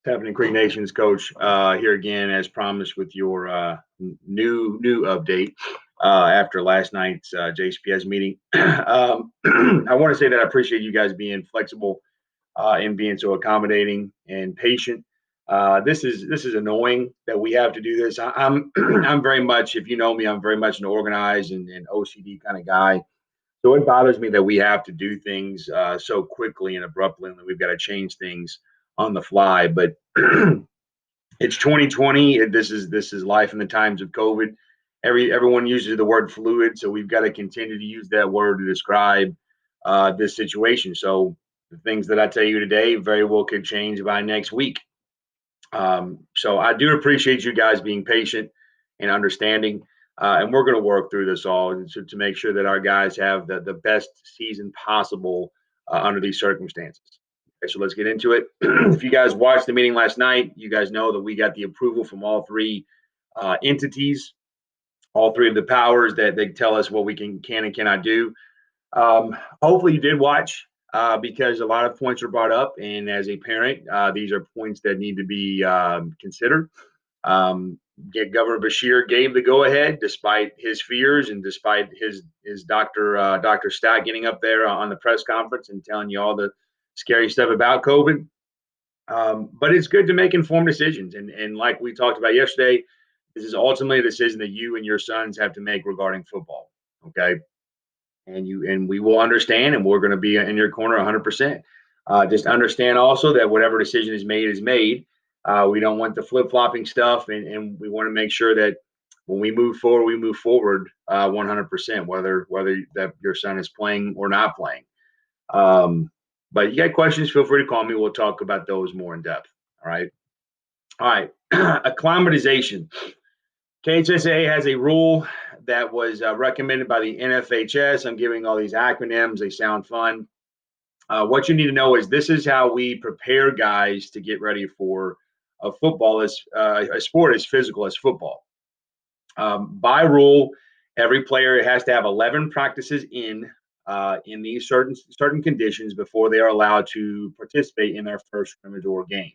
Happening, Creek Nations coach, here again as promised with your new update after last night's JCPS meeting. I want to say that I appreciate you guys being flexible and being so accommodating and patient. This is annoying that we have to do this. I'm I'm very much, if you know me, I'm very much an organized and OCD kind of guy. So it bothers me that we have to do things so quickly and abruptly, and we've got to change things on the fly. But it's 2020. This is life in the times of COVID. Everyone uses the word fluid, so we've got to continue to use that word to describe this situation. So the things that I tell you today very well could change by next week. So I do appreciate you guys being patient and understanding, and we're going to work through this all to make sure that our guys have the best season possible under these circumstances. Okay, so let's get into it. If you guys watched the meeting last night, you guys know that we got the approval from all three entities, all three of the powers that they tell us what we can and cannot do. Hopefully you did watch because a lot of points were brought up, and as a parent, these are points that need to be considered. Governor Bashir gave the go-ahead despite his fears and despite his Dr. Stott getting up there on the press conference and telling you all the scary stuff about COVID. But it's good to make informed decisions, and like we talked about yesterday, this is ultimately a decision that you and your sons have to make regarding football. Okay. And we will understand, and we're going to be in your corner 100%. Just understand also that whatever decision is made is made. We don't want the flip-flopping stuff, and we want to make sure that when we move forward, we move forward 100%, whether that your son is playing or not playing. But you got questions, feel free to call me. We'll talk about those more in depth. All right. Acclimatization. KHSA has a rule that was recommended by the NFHS. I'm giving all these acronyms. They sound fun. What you need to know is this is how we prepare guys to get ready for a football, as a sport as physical as football. By rule, every player has to have 11 practices in these certain conditions before they are allowed to participate in their first scrimmage or game.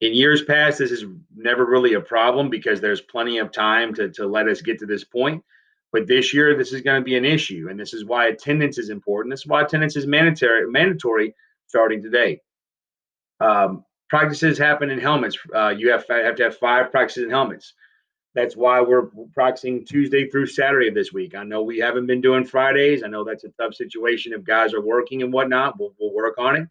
In years past, this is never really a problem because there's plenty of time to let us get to this point. But this year, this is going to be an issue, and this is why attendance is important. This is why attendance is mandatory starting today. Practices happen in helmets. You have to have 5 practices in helmets. That's why we're practicing Tuesday through Saturday of this week. I know we haven't been doing Fridays. I know that's a tough situation if guys are working and whatnot. We'll work on it.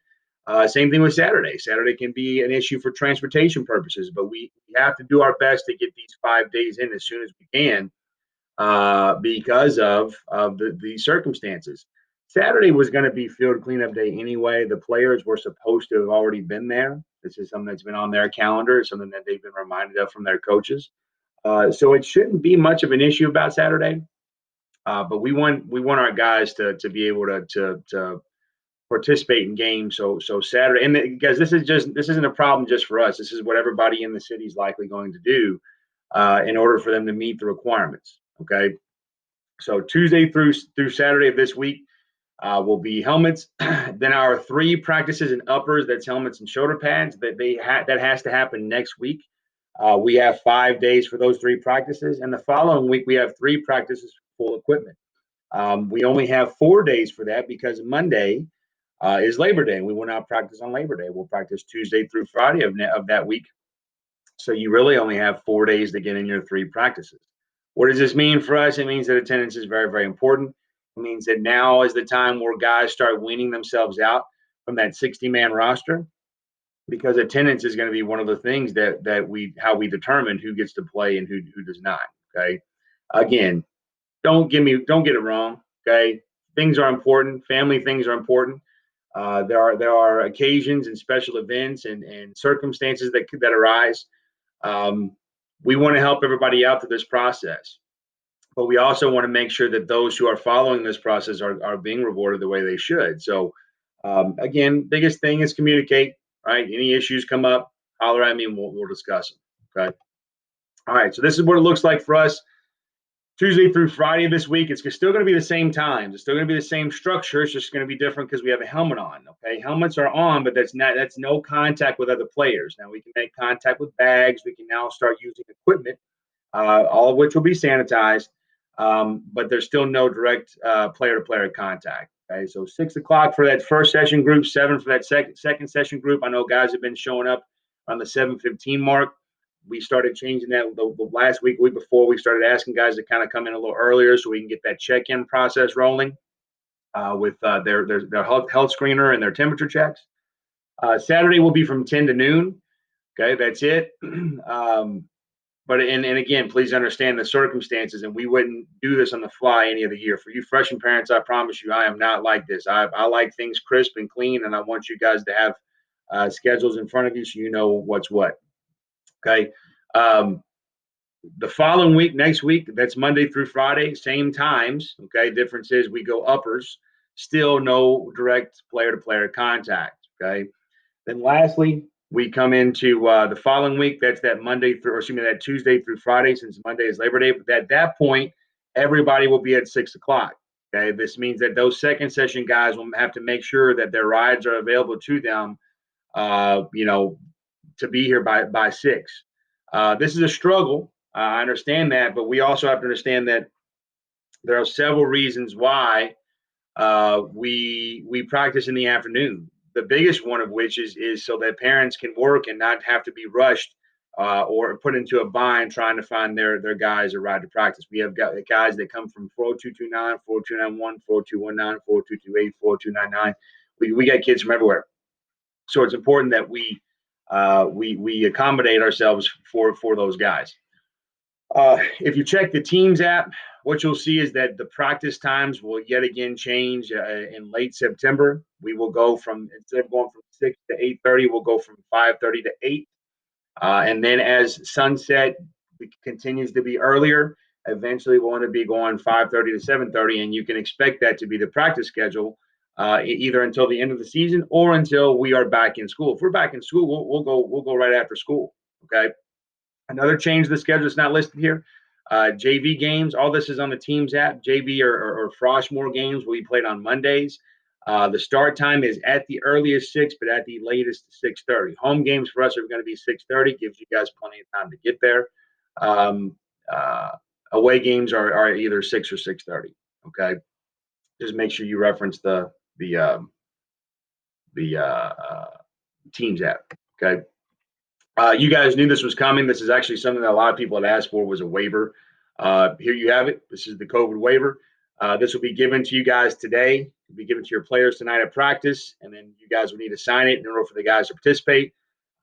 Same thing with Saturday. Saturday can be an issue for transportation purposes, but we have to do our best to get these 5 days in as soon as we can because of the circumstances. Saturday was going to be field cleanup day anyway. The players were supposed to have already been there. This is something that's been on their calendar. It's something that they've been reminded of from their coaches. So it shouldn't be much of an issue about Saturday. But we want our guys to be able to participate in games. So Saturday, and because this isn't a problem just for us. This is what everybody in the city is likely going to do in order for them to meet the requirements. Okay. So Tuesday through Saturday of this week will be helmets. Then our 3 practices in uppers, that's helmets and shoulder pads, that has to happen next week. We have 5 days for those 3 practices, and the following week we have 3 practices for full equipment. We only have 4 days for that because Monday is Labor Day, and we will not practice on Labor Day. We'll practice Tuesday through Friday of that week. So you really only have 4 days to get in your 3 practices. What does this mean for us? It means that attendance is very, very important. It means that now is the time where guys start weaning themselves out from that 60-man roster, because attendance is going to be one of the things that how we determine who gets to play and who does not. Okay. Again, don't get it wrong. Okay. Things are important. Family things are important. There are occasions and special events and circumstances that arise. We want to help everybody out through this process, but we also want to make sure that those who are following this process are being rewarded the way they should. So, again, biggest thing is communicate. Right? Any issues come up, holler at me and we'll discuss them. Okay. All right. So this is what it looks like for us. Tuesday through Friday this week. It's still going to be the same times. It's still going to be the same structure. It's just going to be different because we have a helmet on. Okay, helmets are on, but that's no contact with other players. Now we can make contact with bags. We can now start using equipment, all of which will be sanitized. But there's still no direct player-to-player contact. Okay, so 6 o'clock for that first session group, 7 for that second session group. I know guys have been showing up on the 7:15 mark. We started changing that the last week before. We started asking guys to kind of come in a little earlier so we can get that check-in process rolling with their health screener and their temperature checks. Saturday will be from 10 to noon. Okay, that's it. But and again, please understand the circumstances, and we wouldn't do this on the fly any other year. For you freshman parents, I promise you, I am not like this. I like things crisp and clean, and I want you guys to have schedules in front of you so you know what's what. Okay. Um, the following week, next week, that's Monday through Friday, same times. Okay. Difference is we go uppers, still no direct player to player contact. Okay. Then lastly, we come into the following week. That's that Monday through, or excuse me, that Tuesday through Friday, since Monday is Labor Day. But at that point, everybody will be at 6 o'clock. Okay. This means that those second session guys will have to make sure that their rides are available to them, you know, to be here by 6. This is a struggle. I understand that, but we also have to understand that there are several reasons why we practice in the afternoon. The biggest one of which is so that parents can work and not have to be rushed or put into a bind trying to find their guys a ride to practice. We have got guys that come from 40229, 4291, 4219, 4228, 4299. We got kids from everywhere. So it's important that we accommodate ourselves for those guys. If you check the Teams app, what you'll see is that the practice times will yet again change in late September. We will go from, instead of going from 6 to 8:30, we'll go from 5:30 to 8. And then as sunset continues to be earlier, eventually we'll want to be going 5:30 to 7:30, and you can expect that to be the practice schedule either until the end of the season or until we are back in school. If we're back in school, we'll go right after school. Okay. Another change to the schedule that's not listed here. JV games, all this is on the Teams app. JV or Froshmore games will be played on Mondays. The start time is at the earliest 6, but at the latest 6:30. Home games for us are going to be 6:30. Gives you guys plenty of time to get there. Um, uh, Away games are either 6 or 6:30. Okay, just make sure you reference the Teams app. Okay. You guys knew this was coming. This is actually something that a lot of people had asked for was a waiver. Here you have it. This is the COVID waiver. This will be given to you guys today. It'll be given to your players tonight at practice, and then you guys will need to sign it in order for the guys to participate.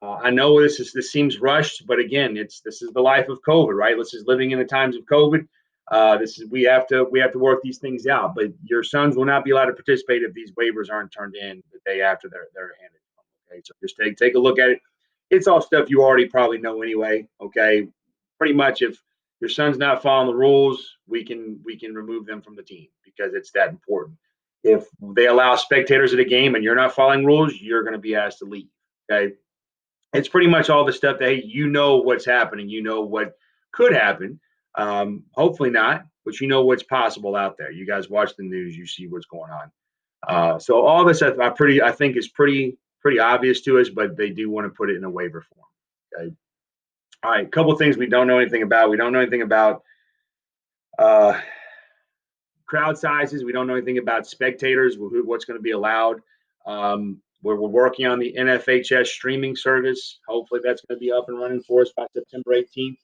I know this seems rushed, but again, this is the life of COVID, right? This is living in the times of COVID. This is we have to work these things out. But your sons will not be allowed to participate if these waivers aren't turned in the day after they're handed. Okay, so just take a look at it. It's all stuff you already probably know anyway. Okay, pretty much if your son's not following the rules, we can remove them from the team because it's that important. If they allow spectators at a game and you're not following rules, you're going to be asked to leave. Okay, it's pretty much all the stuff that hey, you know what's happening, you know what could happen. Hopefully not, but you know what's possible out there. You guys watch the news, you see what's going on. So all this I think is pretty obvious to us, but they do want to put it in a waiver form. Okay. All right, a couple of things we don't know anything about. We don't know anything about uh, crowd sizes. We don't know anything about spectators. What's going to be allowed. We're working on the NFHS streaming service. Hopefully, that's going to be up and running for us by September 18th.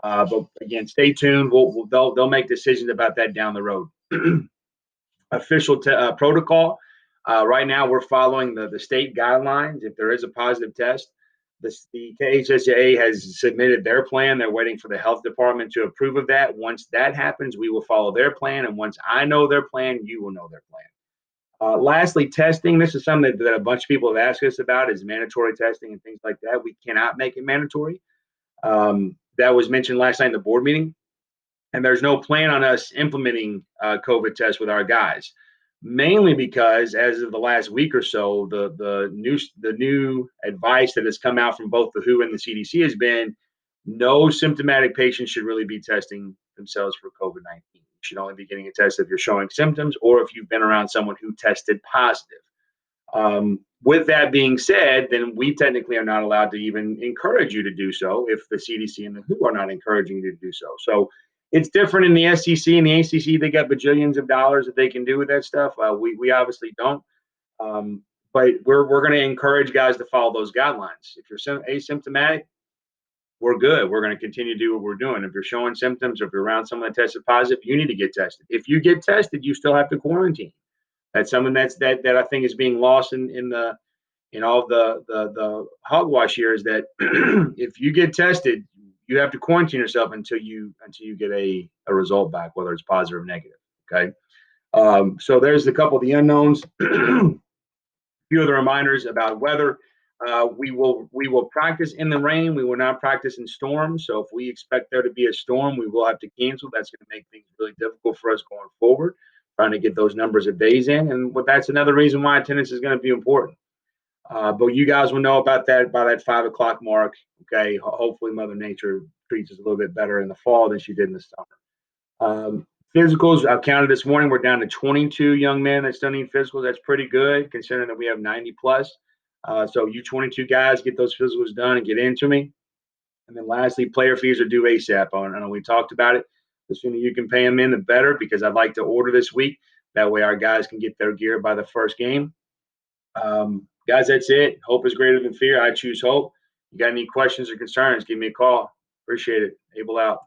But again, stay tuned. They'll make decisions about that down the road. Official protocol. Right now, we're following the state guidelines. If there is a positive test, the KHSAA has submitted their plan. They're waiting for the health department to approve of that. Once that happens, we will follow their plan. And once I know their plan, you will know their plan. Lastly, testing. This is something that a bunch of people have asked us about is mandatory testing and things like that. We cannot make it mandatory. That was mentioned last night in the board meeting. And there's no plan on us implementing COVID tests with our guys, mainly because as of the last week or so, the new advice that has come out from both the WHO and the CDC has been no symptomatic patients should really be testing themselves for COVID-19. You should only be getting a test if you're showing symptoms or if you've been around someone who tested positive. With that being said, then we technically are not allowed to even encourage you to do so if the CDC and the WHO are not encouraging you to do so. So it's different in the SEC and the ACC. They got bajillions of dollars that they can do with that stuff. We obviously don't. Um, but we're going to encourage guys to follow those guidelines. If you're asymptomatic, we're good. We're going to continue to do what we're doing. If you're showing symptoms, or if you're around someone that tested positive, you need to get tested. If you get tested, you still have to quarantine. That's something that I think is being lost in all the hogwash here, is that if you get tested, you have to quarantine yourself until you get a result back, whether it's positive or negative. Okay. So there's a couple of the unknowns. Few of the reminders about weather. We will practice in the rain. We will not practice in storms. So if we expect there to be a storm, we will have to cancel. That's going to make things really difficult for us going forward, trying to get those numbers of days in. And that's another reason why attendance is going to be important. But you guys will know about that by that 5 o'clock mark. Okay. Hopefully Mother Nature treats us a little bit better in the fall than she did in the summer. Physicals, I've counted this morning. We're down to 22 young men that still need physicals. That's pretty good considering that we have 90 plus. So you 22 guys get those physicals done and get into me. And then lastly, player fees are due ASAP. I know we talked about it. The sooner you can pay them in, the better, because I'd like to order this week. That way our guys can get their gear by the first game. Guys, that's it. Hope is greater than fear. I choose hope. You got any questions or concerns, give me a call. Appreciate it. Abell out.